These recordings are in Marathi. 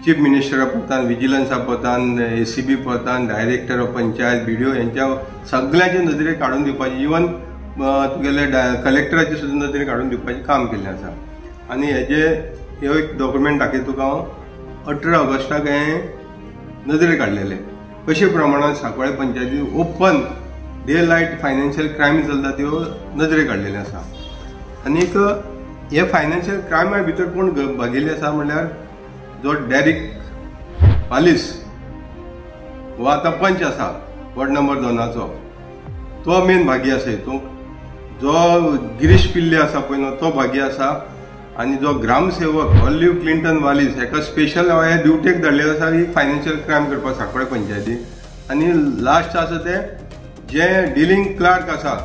चीफ मिनिस्टर पदान, विजिलन्सा पदान, ACB पदान, डायरेक्टर ऑफ पंचायत, BDO यांच्या सगळ्यांचे नजरे काढून दिवपाची, इवन तुगेले कलेक्टराचे सुद्धा नजरे काढून दिवपाचे काम केल्लें आसा. आनी हे एक डॉक्युमेंट दाखयता तुका हांव. 18 ऑगस्टाक हे नजरे काडलेले कशे प्रमाणात सांकवाळे पंचायतीन open day light financial crime चलता त्यो नजरे काडलेले आसा. आनीक हे फायनान्शियल क्रायमा भितर कोण भागिल्ले आसा म्हणल्यार जो डेरिक वालिस हो आतां पंच आसा वॉर्ड नंबर 2 तो मेन भागी आसा हितूंक. जो गिरीश पिल्ले आसा पळय न्हू तो भागी आसा. आनी जो ग्रामसेवक ऑलिव्ह क्लिंटन वालिस हेका स्पेशल हे ड्युटेक धाडलेलो आसा ही फायनान्शियल क्रायम करपाक सांकवाळे पंचायतीक. आनी लास्ट आसा ते जे डिलिंग क्लार्क आसा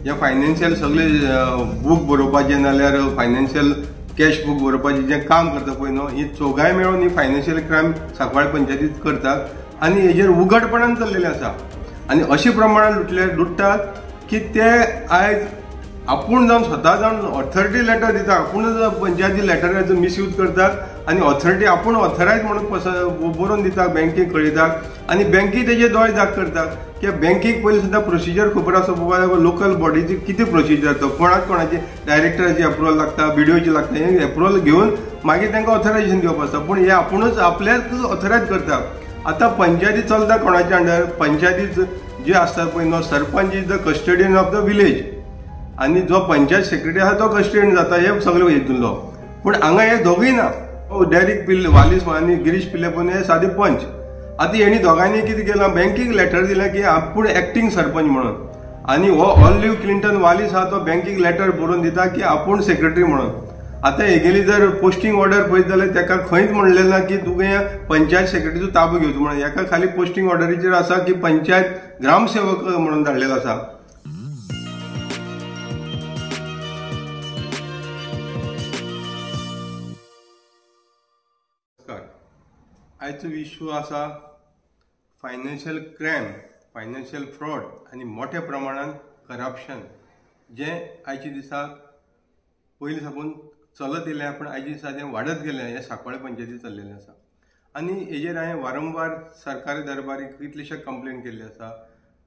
जे फायनान्शियल सगळे बूक बरोवपाचे नाल्यार फायनान्शियल कॅश बूक बरोवपाचे जे काम करता पळय न्हू ही चौगाय मेळून ही फायनान्शियल क्रायम सांकवाळे पंचायतीत करतात. आनी हेजेर उघडपणान चल्लेले आसा. आनी अशे प्रमाणात लुटतात की ते आयज आपूण जावन स्वता जावन ऑथॉरिटी लेटर दिता, आपूणच पंचायती लेटराचो मिसयूज करतात आनी ऑथॉरिटी आपूण ऑथरायज म्हणून बरोवन दिता, बँकेक कळयतात आनी बँकी तेजे दोळे दाग करतात की बँकेक पयलीं सुद्दां प्रोसिजर खबर आसा बाबा लोकल बॉडीची कितें प्रोसिजर तो कोणाची डायरेक्टराची अप्रुवल लागता, BDOची लागता, हे अप्रुवल घेवन मागीर तांकां ऑथरायजेशन दिवप आसता. पूण हे आपूणच आपल्याक ऑथरायज करता. आतां पंचायती चलता कोणाच्या अंडर? पंचायती जे आसता पळय न्हू sarpanch is the custodian of the village आनी जो पंचायत सेक्रेटरी आसा तो कस्टडियन जाता हे सगळे हेतूंतलो. पूण हांगा हे दोगूय ना. डेरिक पिल्ले वालिस आनी गिरीश पिल्ले पण हे सादे पंच. आतां हेणी दोगांनी कितें केलां बँकेक लेटर दिलें की आपूण एक्टींग सरपंच म्हणून. आनी हो ऑलिव्ह क्लिंटन वालिस आहा तो बँकेक लेटर बरोवन दिता की आपूण सेक्रेटरी म्हणून. आतां हेगेली जर पोस्टिंग ऑर्डर पळयत जाल्यार ताका खंयच म्हणलेलें ना की तुवें पंचायत सेक्रेटरीचो ताबो घेवचो म्हणून. हेका खाली पोस्टिंग ऑर्डरीचेर आसा की पंचायत ग्रामसेवक म्हणून धाडलेलो आसा. आयचो इश्यू आसा फायनान्शियल क्रायम, फायनान्शियल फ्रॉड आनी मोठ्या प्रमाणात करप्शन जे आयच्या दिसाक पयलीं साकून चलत येयलें पूण आयच्या दिसा तें वाडत गेलें. हें सांकवाळे पंचायतीत चल्लेलें आसा. आनी हेजेर हांवें वारंवार सरकारी दरबारीक कितलेशे कंप्लेन केल्ले आसा.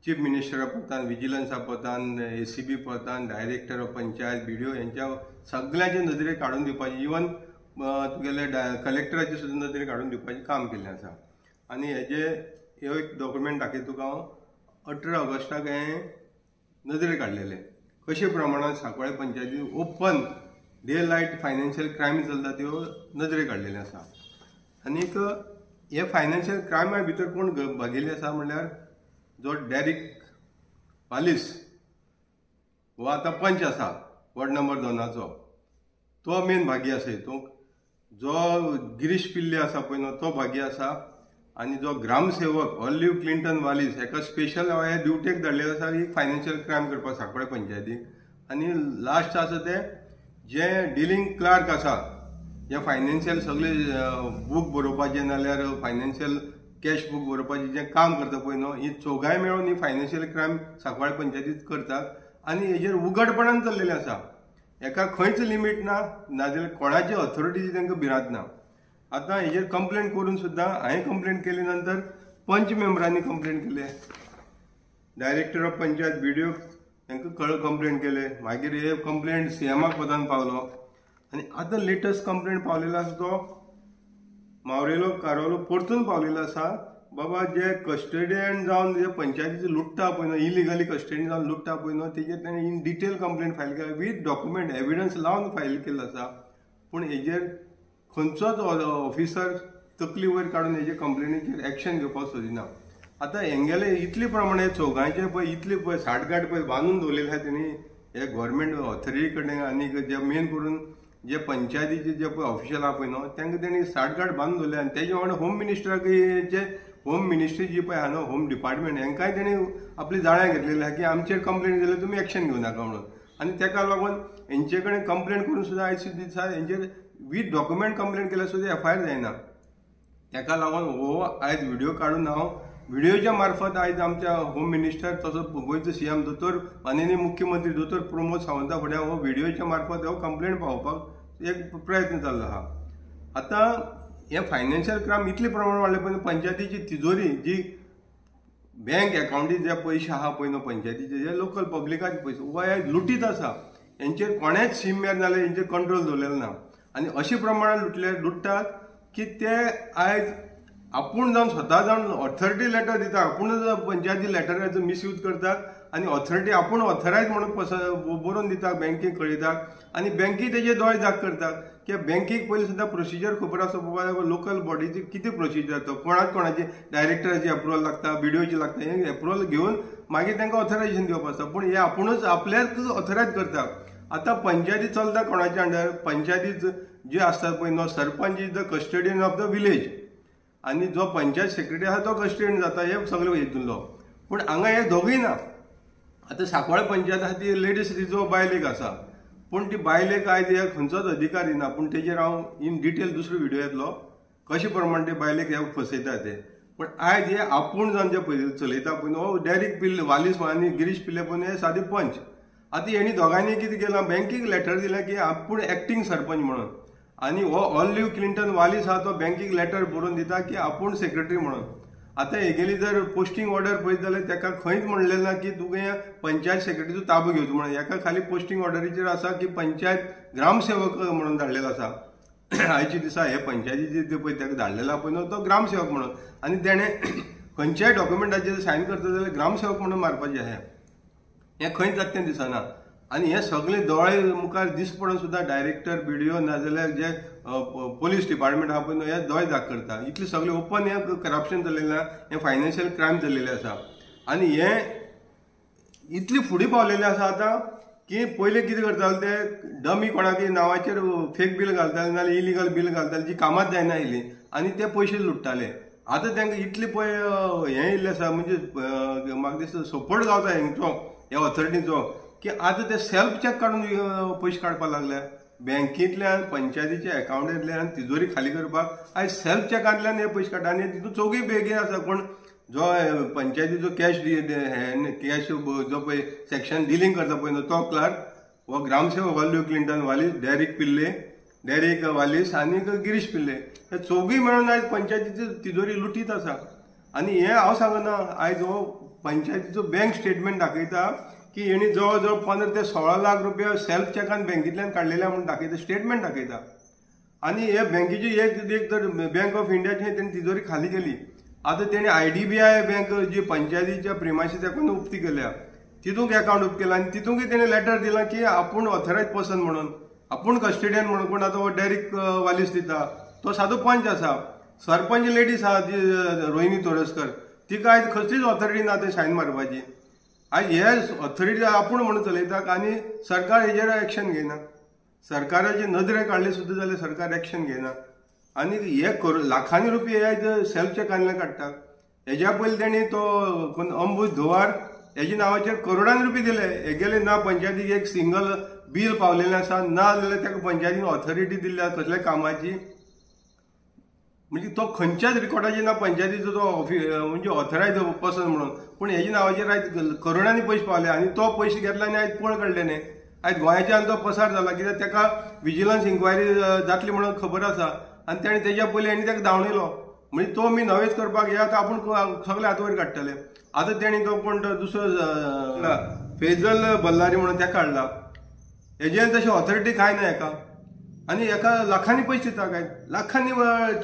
चीफ मिनिस्टर पदान, विजिलन्सा पदान, ACB पदान, डायरेक्टर ऑफ पंचायत, BDO यांच्या सगळ्यांचे नजरे काढून दिवपाची, इवन तुगेले कलेक्टराचे सुद्धा नजरे काढून दिवपाचें काम केल्लें आसा. आनी हे एक डॉक्युमेंट दाखयता तुका हांव. 18 ऑगस्टाक हे नजरे काडलेले कशे प्रमाणात सांकवाळे पंचायतीन open day light financial crime चलता त्यो नजरे काडलेले आसा. आनीक हे फायनान्शियल क्रायमा भितर कोण भागिल्ले आसा म्हणल्यार जो डेरिक वालिस हो आतां पंच आसा वॉर्ड नंबर 2 तो मेन भागी आसा हितूंक. जो गिरीश पिल्ले आसा पळय न्हू तो भागी आसा. आनी जो ग्रामसेवक ऑलिव्ह क्लिंटन वालिस हेका स्पेशल हे ड्युटेक धाडलेलो आसा ही फायनान्शियल क्रायम करपाक सांकवाळे पंचायतीक. आनी लास्ट आसा ते जे डिलिंग क्लार्क आसा जे फायनान्शियल सगळे बूक बरोवपाचे नाल्यार फायनान्शियल कॅश बूक बरोवपाचे जे काम करता पळय न्हू ही चौगाय मेळून ही फायनान्शियल क्रायम सांकवाळे पंचायतीत करतात. आनी हेजेर उघडपणान चल्लेलें आसा. हेका खंयच लिमीट ना, नाजाल्यार कोणाची ऑथॉरिटीची तांकां भिरांत ना. आतां हेजेर कंप्लेन करून सुद्दां हांवें कंप्लेन केले नंतर पंच मेंबरांनी कंप्लेन केले, डायरेक्टर ऑफ पंचायत, BDO तांकां कंप्लेन केले. मागीर हे कंप्लेंट CMाक पदान पावलो. आनी आतां लेटस्ट कंप्लेंट पावलेलो आसा तो मावरेलो कारोलो परतून पावलेलो आसा. बाबा जे कस्टडियन जावन जे पंचायतीचे लुट्टा पळय न्हू इलिगली कस्टडियन जावन लुट्टा पळय न्हू तेजेर ताणें इन डिटेल कंप्लेंट फायल केला विथ डॉक्युमेंट एविडन्स लावन फायल केल्लो आसा. पूण हेजेर खंयचोच ऑफिसर तकली वयर काडून हेजे कंप्लेनीचेर एक्शन घेवपाक सोदिना. आतां हेंगेले इतले प्रमाणे चौगांयचे पळय इतले पळय साठगाठ पळय बांदून दवरलेले आसा तेणी हे गव्हर्मेंट ऑथॉरिटी कडेन. आनी जे मेन करून जे पंचायतीचे जे पळय ऑफिशियल आहा पळय न्हू तांकां तेणी साठगाठ बांदून दवरले. आनी तेजे वांगडा होम मिनिस्टराक जे होम मिनिस्ट्री जी पळय आहा न्हू होम डिपार्टमेंट हेंकाय तेणी आपली जाळ्यां घेतलेली आहा की आमचेर कंप्लेंट जाल्यार तुमी एक्शन घेवं नाका म्हणून. आनी तेका लागून हेंचे कडेन कंप्लेंट करून सुद्दां आयज दिसा हेंचेर विथ डॉक्युमेंट कंप्लेंट केल्यार सुद्दां FIR जायना. तेका लागून हो आयज व्हिडिओ काडून हांव व्हिडिओच्या मार्फत आयज आमच्या होम मिनिस्टर तसोच गोंयचो CM दोतोर माननीय मुख्यमंत्री दोतोर प्रमोद सावंता फुड्यान हो व्हिडिओच्या मार्फत हो कंप्लेंट पावोवपाक एक प्रयत्न चाललो आहा. आतां हे फायनान्शियल क्रायम इतले प्रमाण वाडले पळय पंचायतीची तिजोरी जी बँक अकाउंटीत जे पयशे आहा पळय न्हू पंचायतीचे जे लोकल पब्लिकाचे पयशे गोंया लुटीत आसा हेंचेर कोणेच शिममेर नाल्यार हेंचेर कंट्रोल दवरलेलो ना आनी अशे प्रमाणात लुटतात की ते आयज आपूण जावन स्वता जावन ऑथॉरिटी लेटर दिता आपूण पंचायती लेटराचो मिसयूज करतात आनी ऑथॉरिटी आपूण ऑथरायज म्हणून बरोवन दिता बँकेक कळयतात आनी बँकी तेजे दोळे धाक करतात की बँकेक पयलीं सुद्दां प्रोसिजर खबर आसा बाबा लोकल बॉडीची कितें प्रोसिजर तो कोणाची डायरेक्टराची अप्रुवल लागता BDOची लागता हे अप्रुवल घेवन मागीर तांकां ऑथरायजेशन दिवप आसता पूण हे आपुणूच आपल्याक ऑथरायज करता आतां पंचायती चलता कोणाच्या अंडर पंचायती जे आसतात पळय न्हू sarpanch is the custodian of the village आनी जो पंचायत सेक्रेटरी आसा तो कस्टडियन जाता हे सगळे हितूंतलो पूण हांगा हे दोगूय ना आतां सांकवाळ पंचायत आसा ती लेडीज रिजर्व बायलेक आसा पूण ती बायलेक आयज हे खंयचोच अधिकार दिना पूण तेजेर हांव इन डिटेल दुसरो व्हिडिओ येतलो कशे प्रमाणे ते बायलेक हे फसयता ते पूण आयज हे आपूण जावन जे पळय चलयता पळय हो डायरेक्ट पिल्ले वालीस आनी गिरीश पिल्ले पळय हे सादे पंच आतां हेणी दोगांनी कितें केलां बँकेक लेटर दिलें की आपूण एक्टींग सरपंच म्हणून आनी हो ऑलिव्ह क्लिंटन वालीस आहा तो बँकेक लेटर बरोवन दिता की आपूण सेक्रेटरी म्हणून आतां हेगेली जर पोस्टिंग ऑर्डर पळयत जाल्यार ताका खंयच म्हणलेलें ना की तुवें पंचायत सेक्रेटरीचो ताबो घेवचो म्हणून हेका खाली पोस्टिंग ऑर्डरीचेर आसा की पंचायत ग्रामसेवक म्हणून धाडलेलो आसा आयच्या दिसा हे पंचायतीचे पळय ताका धाडलेलो आहा पळय न्हू तो ग्रामसेवक म्हणून आनी तेणें खंयच्याय डॉक्युमेंटाचेर सायन करता जाल्यार ग्रामसेवक म्हणून मारपाचें हें खंयच जाता दिसना आनी हे सगळे दोळे मुखार दीस पडून सुद्दां डायरेक्टर BDO नाजाल्यार जे पोलीस डिपार्टमेंट आहा पळय हे दोळे धाक करता इतले सगळे ओपन हे करप्शन चल्लेलें आसा हे फायनान्शियल क्रायम चल्लेले आसा आनी हे इतले फुडें पावलेले आसा आतां की पयलीं कितें करताले ते डमी कोणाकय नांवाचेर फेक बील घालताले नाल्यार इलिगल बील घालताले जी कामात जायना आयली आनी ते पयशे लुट्टाले आतां तांकां इतले पळय हें येयल्लें आसा म्हणजे म्हाका दिसता सपोर्ट गावता हेंचो ह्या ऑथॉरिटीचो की आतां ते सेल्फ चॅक काडून पयशे काडपाक लागल्या बँकेंतल्यान पंचायतीच्या अकाउंटांतल्यान तिजोरी खाली करपाक आयज सेल्फ चॅकांतल्यान हे पयशे काडटा आनी तितून चौगूय बेगीन आसा पूण जो पंचायतीचो कॅश जो पळय सेक्शन डिलींग करता पळय न्हू तो क्लार्क हो ग्रामसेवक ऑलिव्ह क्लिंटन वालीस डेरेक वालीस आनी गिरीश पिल्ले हे चौगूय मेळून आयज पंचायतीची तिजोरी लुटीत आसा आनी हे हांव सांगना आयज हो पंचायतीचो बँक स्टेटमेंट दाखयता की हेणी जवळ जवळ 15 ते 16 लाख रुपया सेल्फ चॅकान बँकेंतल्यान काडलेल्या म्हणून दाखयता स्टेटमेंट दाखयता आनी हे बँकेची एक तर बँक ऑफ इंडियाची तेणी तिजोरी खाली केली आतां तेणी IDBI बँक जी पंचायतीच्या प्रिमायसी तेका उक्ती केल्या तितूंक अकाउंट उप केला आनी तितूंकय तेणी लेटर दिलां की आपूण ऑथरायज पर्सन म्हणून आपूण कस्टडियन म्हणून कोण आतां हो डायरेक्ट वालीस दिता तो सादो पंच आसा सरपंच लेडीज आहा जी रोहिणी तोरसकर तिका आयज कसलीच ऑथॉरिटी ना ते सायन मारपाची आयज हे ऑथॉरिटी आपूण म्हणून चलयता आनी सरकार हेजेर एक्शन घेयना सरकाराचे नदरे काडले सुद्दां जाल्यार सरकार एक्शन घेयना आनी हे लाखांनी रुपया आयज सेल्फ चॅकांतल्यान काडटा हेज्या पयलीं तेणी तो कोण अंबूज धुवार हेजे नांवाचेर करोडांनी रुपये दिले हे गेले ना पंचायतीक एक सिंगल बील पावलेलें आसा ना जाल्यार ताका पंचायतीन ऑथॉरिटी दिल्या कसल्या कामाची म्हणजे तो खंयच्याच रिकॉर्डाचेर ना पंचायतीचो तो म्हणजे ऑथरायज पर्सन म्हणून पूण हेजे नांवाचेर आयज करोडांनी पयशे पावले आनी तो पयशे घेतला आनी आयज पळ काडले न्ही आयज गोंयाच्यान तो पसार जाला कित्याक ताका विजिलन्स इन्क्वायरी जातली म्हणून खबर आसा आनी तेणें तेज्या पयलीं आनी ताका धांवयलो म्हणजे तो मी नवेच करपाक हे आतां आपूण सगळे हात वयर काडटले आतां तेणी तो कोण दुसरो फैजल बल्लारी म्हणून ताका हाडला हेजेर तशी ऑथॉरिटी कांय ना हेका आनी हेका लाखांनी पयशे दिता काय लाखांनी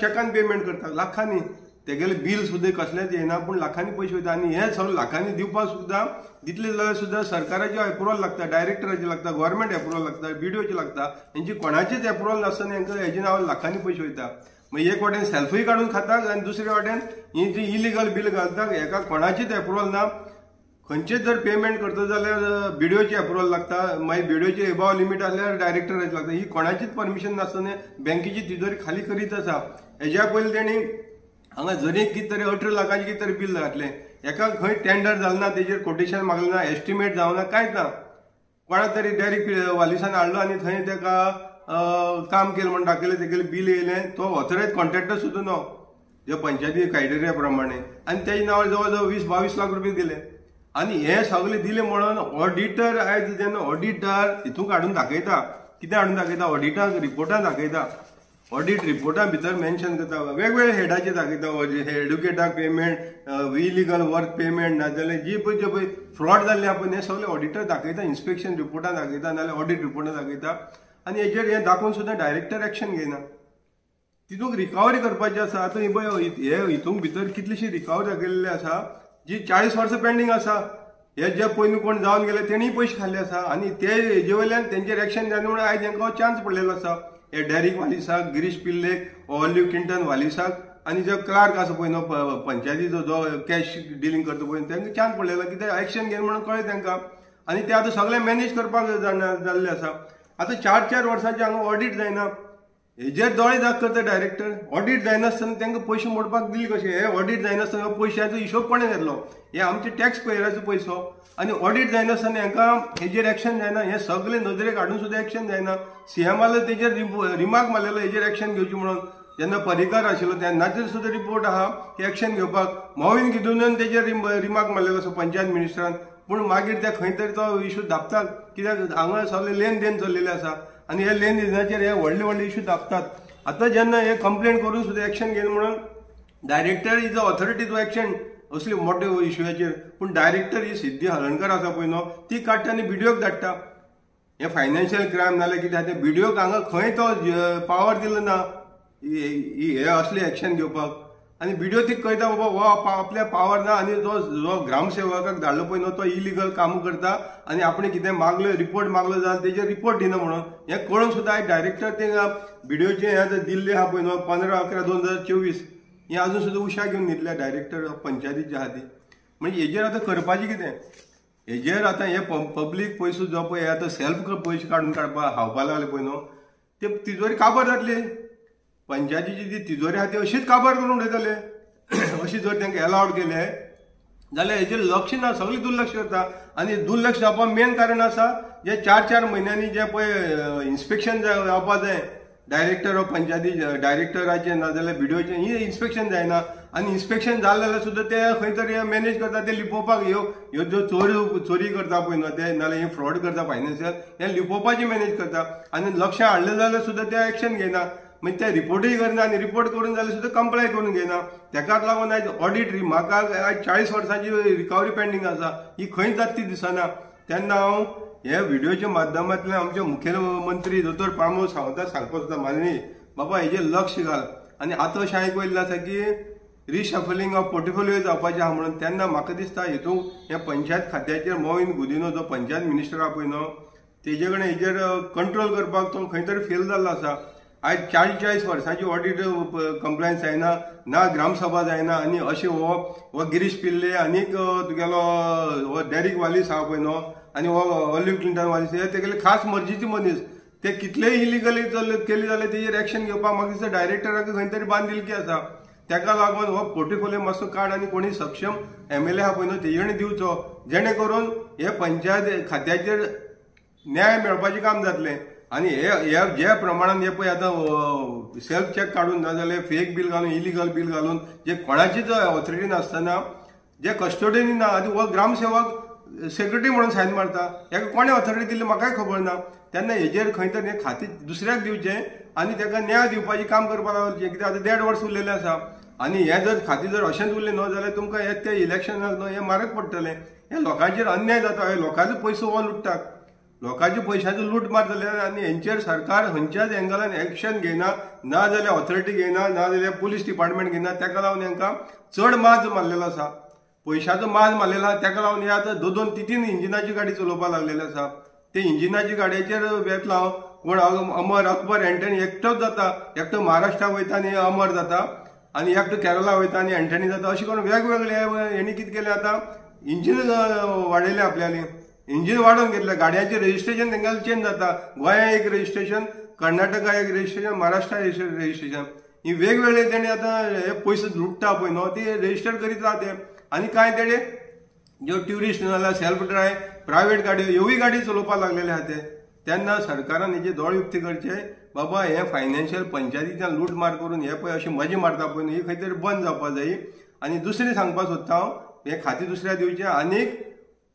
चॅकान पेमेंट करता लाखांनी तेगेले बील सुद्दां कसलेंच येना पूण लाखांनी पयशे वयता आनी हे सगळे लाखांनी दिवपाक सुद्दां दितले जाल्यार सुद्दां सरकाराचे अप्रुवल लागता डायरेक्टराचे लागता गव्हर्मेंट अप्रुवल लागता BDOचे लागता हेंची कोणाचेच अप्रुवल नासतना हेंकां हेजे नांवार लाखांनी पयशे वयता मागीर एक वाटेन सेल्फूय काडून खातात आनी दुसरे वाटेन ही जी इलिगल बील घालतात हेका कोणाचेच अप्रुवल ना खंयचेच जर पेमेंट करता जाल्यार BDOचे अप्रुवल लागता मागीर BDOचे एबाव लिमीट आसल्यार डायरेक्टराचे लागता ही कोणाचीच परमिशन नासतना बँकेची तिजोरी खाली करीत आसा हेज्या पयलीं तेणी हांगा जरी कितें तरी 18 लाखांचें कितें तरी बील घातलें हेका खंय टेंडर जालें ना तेजेर कोटेशन मागलें ना एस्टिमेट जावना कांयच ना कोणाक तरी डायरेक्ट वालिसान हाडलो आनी थंय तेका काम केलें म्हण दाखयलें तेगेलें बील येयलें तो ऑथरायज कॉन्ट्रॅक्टर सुद्दां न्हू जे पंचायती क्रायटेरिया प्रमाणे आनी तेजे नांवार जवळ जवळ 20-22 लाख रुपया दिले आनी हे सगळें दिलें म्हणून ऑडिटर आयज जेन्ना ऑडिटर हितूंक हाडून दाखयता कितें हाडून दाखयता ऑडिटाक रिपोर्टान दाखयता ऑडिट रिपोर्टा भितर मेन्शन करता वेगवेगळ्या हेडाचे दाखयता एडुकेटाक पेमेंट इलिगल वर्क पेमेंट नाजाल्यार जी पळय फ्रॉड जाल्ले आहा पळय हे सगळे ऑडिटर दाखयता इन्स्पेक्शन रिपोर्टां दाखयता नाजाल्यार ऑडिट रिपोर्टां दाखयता आनी हेजेर हे दाखोवन सुद्दां डायरेक्टर एक्शन घेयना तितूंक रिकवरी करपाची आसा आतां हे हितूंक भितर कितलीशी रिकवरी दाखयल्ली आसा जी 40 वर्सां पेंडींग आसा हे जे पयलीं कोण जावन गेले तेणीय पयशे खाल्ले आसा आनी ते हेजे वयल्यान तेंचेर एक्शन जायना म्हणून आयज तांकां चान्स पडलेलो आसा हे डेरिक वालिसाक गिरीश पिल्लेक ऑलिव्ह किंटन वालिसाक आनी जो क्लार्क आसा पळय न्हू पंचायतीचो जो कॅश डिलींग करता पळय तांकां चान्स पडलेलो कित्याक एक्शन घेवन म्हणून कळ्ळें तांकां आनी ते आतां सगळें मॅनेज करपाक जाल्लें आसा आतां 4-4 वर्सांचे हांगा ऑडिट जायना हेजेर दोळे दाग करता डायरेक्टर ऑडिट जायनासतना तांकां पयशे मोडपाक दिले कशे हे ऑडिट जायनासतना पयशांचो हिशोब कोणें घेतलो हे आमचे टॅक्स पेयराचो पयसो आनी ऑडिट जायनासतना हांकां हेजेर एक्शन जायना हे सगळे नदरेक हाडून सुद्दां एक्शन जायना सीएमालो तेजेर रिमार्क मारलेलो हेजेर एक्शन घेवची म्हणून जेन्ना परिकार आशिल्लो तेन्नाचेर सुद्दां रिपोर्ट आहा की एक्शन घेवपाक मोवीन गिदून तेजेर रिमार्क मारलेलो आसा पंचायत मिनिस्टरान पूण मागीर त्या खंय तरी तो इशू दापतात कित्याक हांगा सगळे लेन देन चल्लेले आसा आनी हे लेन देनाचेर हे व्हडले व्हडले इशू दापतात आतां जेन्ना हे कंप्लेंट करून सुद्दां एक्शन घेवन म्हणून director is a authority to action असले मोठे इशूचेर पूण डायरेक्टर ही सिद्धी हळर्णकर आसा पळय न्हू ती काडटा आनी बिडिओक धाडटा हे फायनान्शियल क्रायम नाल्यार कितें ते बिडिओक हांगा खंय तो पावर दिलो ना हे असले एक्शन घेवपाक आनी बिडिओ ती कळटा बाबा हो आपल्या पावर ना आनी जो ग्रामसेवकाक धाडलो पळय न्हू तो इलिगल काम करता आनी आपण कितें मागलो रिपोर्ट मागलो जाल्यार तेजेर रिपोर्ट दिना म्हणून हे कळून सुद्दां आयज डायरेक्टर ते बिडिओचे हे दिल्ले आहा पळय न्हू 15/11/2024 हे अजून सुद्दां उशा घेवन न्हिदल्या डायरेक्टर पंचायतीचे आहा ती म्हणजे हेजेर आतां करपाचें कितें हेजेर आतां हे पब्लीक पयसो जो पळय आतां सेल्फ पयशे काडून काडपाक हावपा लागले पळय न्हू ते तिजोरी काबार जातली पंचायतीची जी तिजोरी आहा ती अशीच काबार करून उडयतले अशी जर तांकां अलावड केले जाल्यार हेजेर लक्ष ना सगळी दुर्लक्ष करता आनी दुर्लक्ष जावपाक मेन कारण आसा जे 4-4 म्हयन्यांनी जे पळय इन्स्पेक्शन जावपाक जाय डायरेक्टर ऑफ पंचायती डायरेक्टराचें नाजाल्यार बिडिओचें ही इन्स्पेक्शन जायना आनी इन्स्पेक्शन जालें जाल्यार सुद्दां ते खंय तरी मॅनेज करता ते लिपोवपाक ह्यो ज्यो चोरी करता पळय न्हू ते नाल्यार हे फ्रॉड करता फायनान्शियल हे लिपोवपाची मॅनेज करता आनी लक्ष हाडलें जाल्यार सुद्दां ते एक्शन घेयना म्हणजे ते रिपोर्टूय करना आनी रिपोर्ट करून जाल्यार सुद्दां कंप्लाय करून घेयना तेकाच लागून आयज ऑडिट म्हाका आयज 40 वर्सांची रिकवरी पेंडींग आसा ही खंयच जाता ती दिसना तेन्ना हांव हे व्हिडिओच्या माध्यमांतल्यान आमचे मुख्यमंत्री दोतोर प्रमोद सावंताक सांगपाक सोदता माननीय बाबा हेजेर लक्ष घाल आनी आतां अशें आयकयल्लें आसा की रिशफलिंग ऑफ पोर्टफोलियो जावपाचें आहा म्हणून तेन्ना म्हाका दिसता हेतूंक हे पंचायत खात्याचेर मोविन गुदिनो जो पंचायत मिनिस्टर आहा पळय न्हू तेजे कडेन हेजेर कंट्रोल करपाक तो खंय तरी फेल जाल्लो आसा आयज 40-40 वर्सांची ऑडिट कंप्लायन्स जायना ना ग्रामसभा जायना आनी अशें हो गिरीश पिल्ले आनीक तुगेलो हो डेरिक वालीस आहा पळय न्हू आनी हो ऑलिव्ह क्लिंटन वालीस हे तेगेले खास मर्जीचे मनीस ते कितलेय इलिगली केली जाल्यार तेजेर एक्शन घेवपाक म्हाका दिसता डायरेक्टराक खंय तरी बांदिलकी आसा तेका लागून हो पोर्टफोलियो मातसो काड आनी कोणी सक्षम MLA आहा पळय न्हू तेजेणे दिवचो जेणे करून हे पंचायत खात्याचेर न्याय मेळपाचें काम जातलें आनी हे जे प्रमाणान हे पळय आतां सेल्फ चॅक काडून ना जाल्यार फेक बील घालून इलिगल बील घालून जे कोणाचीच ऑथॉरिटी नासतना जे कस्टोडियन ना आनी हो ग्रामसेवक सेक्रेटरी म्हणून सायन मारता हेका कोणें ऑथॉरिटी दिली म्हाकाय खबर ना तेन्ना हेजेर खंय तरी हें खातें दुसऱ्याक दिवचें आनी ताका न्याय दिवपाचें काम करपाक लागचें कित्याक आतां 1.5 वर्स उरलेलें आसा आनी हें जर खातें जर अशेंच उरलें न्हू जाल्यार तुमकां येता इलेक्शनाक न्हू हें म्हारग पडटलें हे लोकांचेर अन्याय जाता हे लोकांचो पयसो हो लुट्टात लोकांच्या पयशांचो लूट मार जाल्यार आनी हेंचेर सरकार खंयच्याच एंगलान एक्शन घेयना ना जाल्यार ऑथॉरिटी घेयना ना जाल्यार पुलीस डिपार्टमेंट घेयना तेका लागून हांकां चड माज मारलेलो आसा पयशांचो माज मारलेलो आसा तेका लागून हे आतां 2-3 इंजिनाची गाडी चलोवपाक लागलेली आसा ते इंजिनाची गाडयेचेर वेतला कोण अमर अकबर एंटनी एकटोच जाता एकटो महाराष्ट्राक वयता आनी अमर जाता आनी एकटो केरला वयता आनी एंटनी जाता अशें करून वेगवेगळे हेणी कितें केलें आतां इंजीन वाडयलें आपल्याली इंजीन वाडोवन घेतलें गाडयांचें रेजिस्ट्रेशन तेंगेलें चेंज जाता गोंया एक रेजिस्ट्रेशन कर्नाटका एक रेजिस्ट्रेशन महाराष्ट्रा रेजिस्ट्रेशन ही वेगवेगळे तेणी आतां हे पयशे लुट्टा पळय न्हू ती रेजिस्टर करीत रावते आनी कांय तेणे ज्यो ट्युरिस्ट नाल्यार सेल्फ ड्रायव्ह प्रायवेट गाडयो ह्योय गाडी चलोवपाक लागलेले आहा ते तेन्ना सरकारान हेजे दोळ उक्ती करचे बाबा हे फायनान्शियल पंचायतींतल्यान लूट मार करून हे पळय अशी मजा मारता पळय न्हू ही खंय तरी बंद जावपाक जायी आनी दुसरें सांगपाक सोदता हांव हे खातें दुसऱ्या दिवचें आनीक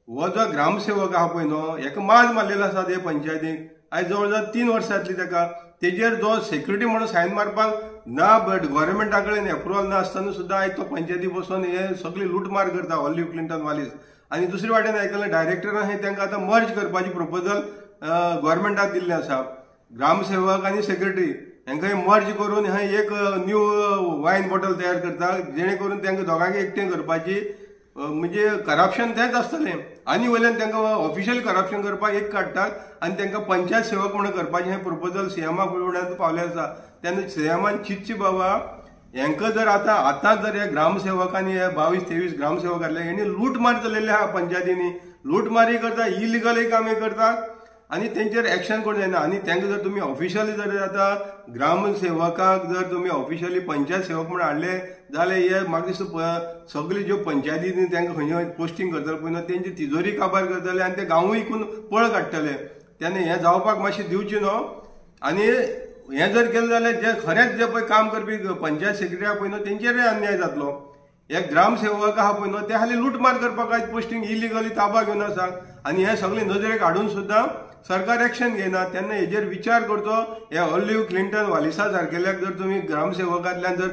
हो जो ग्रामसेवक आहा पळय न्हू हेका माज मारलेलो आसा हे पंचायतीक आयज जवळ जवळ 3 वर्सां जातली ताका तेजेर जो सेक्युरिटी म्हणून सायन मारपाक ना गव्हर्मेंटा कडेन एप्रुवल ना आसतना सुद्दां आयज तो पंचायती बसून हे सगळी लूटमार करता ऑलिव्ह क्लिंटन वालीस. आनी दुसरे वाटेन आयकलें डायरेक्टरान हे तांकां आतां मर्ज करपाची प्रपोजल गव्हर्मेंटाक दिल्लें आसा. ग्रामसेवक आनी सेक्रेटरी हांकां मर्ज करून एक न्यू वायन बॉटल तयार करता जेणे करून तांकां दोगांक एकठांय करपाची म्हणजे करप्शन तेंच आसतलें. आनी वयल्यान तांकां ऑफिशियल करप्शन करपाक एक काडटात आनी तांकां पंचायत सेवक म्हणून करपाचें हें प्रपोजल सीएमा फुड्यान पावलें आसा. तेन्ना सीएमान चिंतची बाबा हांकां जर आतां जर हे ग्रामसेवकांनी हे 22-23 ग्रामसेवक घातले हेणी लूटमार चलयल्ले आहा पंचायतींनी. लूटमारी करता इलिगल कामे करतात आनी तेंचेर एक्शन कोण जायना. आनी तांकां जर तुमी ऑफिशियली जर आतां ग्रामसेवकाक जर तुमी ऑफिशियली पंचायत सेवक म्हणून हाडले जाल्यार हे म्हाका दिसता सगळी ज्यो पंचायतींनी तांकां खंय पोस्टींग करतले पळय न्हू तेंची तिजोरी काबार करतले आनी ते गांवूय इकून पळ काडटले. तेन्ना हें जावपाक मातशें दिवचें न्हू. आनी हें जर केलें जाल्यार जे खरेंच जे पळय काम करपी पंचायत सेक्रेटरी आहा पळय न्हू तेंचेरूय अन्याय जातलो. हे ग्रामसेवक आहा पळय न्हू ते हालीं लूटमार करपाक आयज पोस्टींग इलिगली ताबा घेवन आसा आनी हे सगळे नजरेक हाडून सुद्दां सरकार एक्शन घेयना. तेन्ना हेजेर विचार करचो. हे ऑलिव्ह क्लिंटन वालिसा सारकेल्याक जर तुमी ग्रामसेवकांतल्यान जर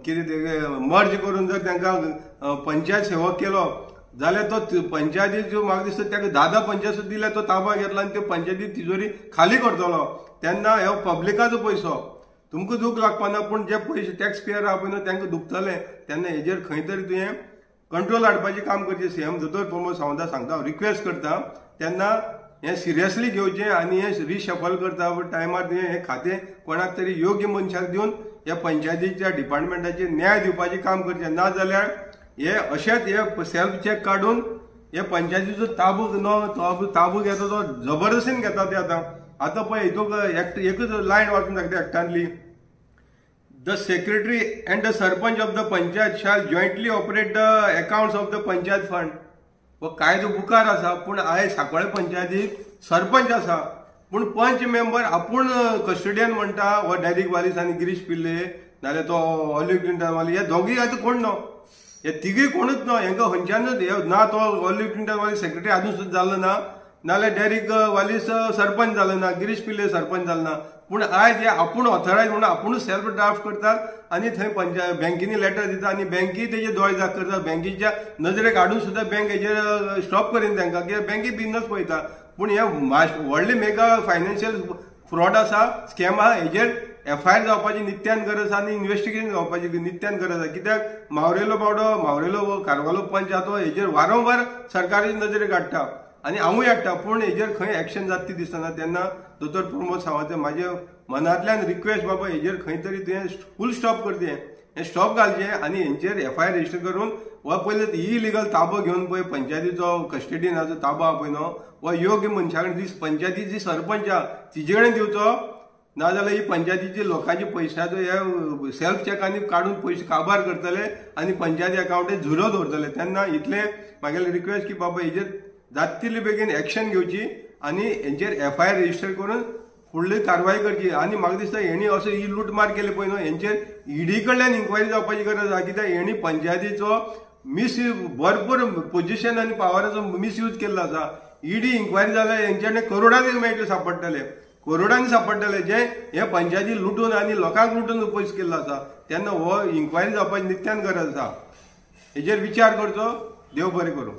कितें ते मर्ज करून जर तांकां पंचायत सेवक केलो जाल्यार तो पंचायतीच्यो म्हाका दिसता ताका 10 पंचायत सुद्दां दिल्यार तो ताबा घेतलो आनी त्यो पंचायती तिजोरी खाली करतलो. तेन्ना हो पब्लिकाचो पयसो तुमकां दूख लागपाना पूण जे पयशे टॅक्स पेयर आहा पळय न्हू तांकां दुखतले. तेन्ना हेजेर खंय तरी तुवें कंट्रोल हाडपाचें काम करचें. सीएम दोतोर प्रमोद सावंताक सांगता हांव रिक्वेस्ट करता तेन्ना हें सिरियसली घेवचें आनी हें रिशफल करता टायमार तुवें हें खातें कोणाक तरी योग्य मनशाक दिवन ह्या पंचायतीच्या डिपार्टमेंटाचेर न्याय दिवपाचें काम करचें. ना जाल्यार हे अशेंच हे सेल्फ चॅक काडून हे पंचायतीचो ताबू घेता तो जबरदस्तीन घेता ते आतां पळय हितूंक एकच लायन वाचून दाखयता एकट्यांतली. The secretary and the sarpanch of the panchayat shall jointly operate the accounts of the panchayat fund. हो कायदो बुकार आसा पूण आयज सांकवाळे पंचायतीक सरपंच आसा पूण पंच मेंबर आपूण कस्टडियन म्हणटा हो डॅरिक वालीस आनी गिरीश पिल्ले नाल्यार तो ऑलिव्ह क्लिंटन वाली हे दोगूय आतां कोण न्हू. हे तिगूय कोणूच न्हू. हांकां खंयच्यानूच ना तो ऑलिव्ह क्लिंटन वाली सेक्रेटरी आजून सुद्दां जालो ना नाल्यार डॅरिक वालीस सरपंच जालो ना गिरीश पिल्ले सरपंच जालो ना. पूण आयज हे आपूण ऑथरायज म्हणून आपूणच सेल्फ ड्राफ्ट करतात आनी थंय बँकेनी लेटर दिता आनी बँकी तेजे दोळे जाग करता. बँकेच्या नजरेक हाडून सुद्दां बँक हेजेर स्टॉप करीन तांकां कित्याक बँकी बिजनस पळयता. पूण हे व्हडले मेगा फायनान्शियल फ्रॉड आसा स्कॅम आहा हेजेर FIR जावपाची नित्यान गरज आसा आनी इन्व्हेस्टिगेशन जावपाची नित्यान गरज आसा. कित्याक मावरेलो बावडो मावरेलो कारवालो पंच आहा तो हेजेर वारंवार सरकाराच्या नजरेक हाडटा आनी हांवूय हाडटा पूण हेजेर खंय एक्शन जाता ती दिसना. तेन्ना दोतोर प्रमोद सावंत म्हाजे मनांतल्यान रिक्वेस्ट बाबा हेजेर खंय तरी तुवें फूल स्टॉप करचें. हें स्टॉप घालचें आनी हेंचेर FIR रजिस्टर करून हो पयले इलिगल ताबो घेवन पळय पंचायतीचो कस्टडियनाचो ताबो आहा पळय न्हू हो योग्य मनशा कडेन पंचायती जी सरपंच आहा तिजे कडेन दिवचो. नाजाल्यार ही पंचायतीची लोकांचे पयशाचो हे सेल्फ चॅकांनी काडून पयशे काबार करतले आनी पंचायती अकावंट झुरो दवरतले. तेन्ना इतलें म्हागेलें रिक्वेस्ट की बाबा हेजेर जाता तितले बेगीन एक्शन घेवची आनी हेंचेर FIR रजिस्टर करून फुडली कारवाय करची. आनी म्हाका दिसता हेणी असो ही लूटमार केले पळय न्हू हेंचेर ED कडल्यान इन्क्वायरी जावपाची गरज आहा. कित्याक हेणी पंचायतीचो भरपूर पोजिशन आनी पावराचो मिसयूज केल्लो आसा. ED इन्क्वायरी जाल्यार हेंच्यानी करोडांनी मेळटले सापडटले जे हे पंचायती लुटून आनी लोकांक लुटून पयस केल्लो आसा. तेन्ना हो इन्क्वायरी जावपाची नित्यान गरज आसा. हेजेर विचार करचो. देव बरें करूं.